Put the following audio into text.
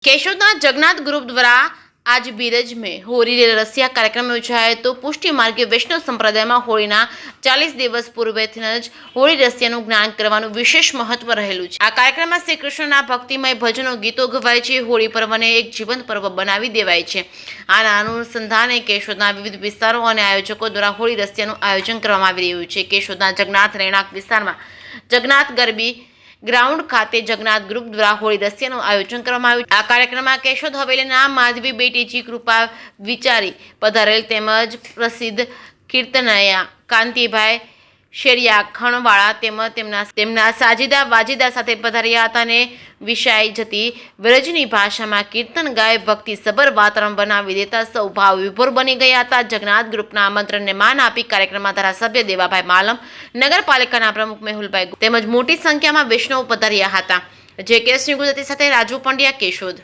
કેશોદના Jagannath group દ્વારા आज बीरज में होली रसिया कार्यक्रम योजाए तो पुष्टि मार्गे वैष्णव संप्रदायમાં હોળીના 40 દિવસ પૂર્વેથી જ હોળી રસિયાનું જ્ઞાન કરવાનું વિશેષ મહત્વ રહેલું છે। આ કાર્યક્રમમાં શ્રી કૃષ્ણના ભક્તિમય ભજનો ગીતો ગવાય છે। હોળી પર્વને એક જીવંત પર્વ બનાવી દેવાય છે। આના અનુસંધાને કેશોદના વિવિધ વિસ્તારો અને આયોજકો દ્વારા હોળી રસિયાનું આયોજન કરવામાં આવી રહ્યું છે। કેશોદના જગન્નાથ રહેણાંક વિસ્તારમાં જગન્નાથ ગરબી ग्राउंड खाते जगन्नाथ ग्रुप द्वारा होली रसियाનું આયોજન કરવામાં આવ્યું। આ કાર્યક્રમમાં કેશોદ હવેલીના માધવી બેટીજી કૃપા વિચારી પધારેલ તેમજ પ્રસિદ્ધ કીર્તનયા કાંતિભાઈ શેરિયા ખણવાળા તેમજ તેમના સાજીદા વાજીદા સાથે પધાર્યા હતા અને વિષાઈ જતી વ્રજની ભાષામાં કીર્તન ગાય ભક્તિ સબર વાતાવરણ બનાવી દેતા સૌ ભાવ વિભોર બની ગયા હતા। જગન્નાથ ગ્રુપના આમંત્રણને માન આપી કાર્યક્રમમાં ધારાસભ્ય દેવાભાઈ માલમ, નગરપાલિકાના પ્રમુખ મેહુલભાઈ તેમજ મોટી સંખ્યામાં વૈષ્ણવ પધાર્યા હતા। જે કે શ્રી ગુજરાતી સાથે રાજુ પંડ્યા, કેશોદ।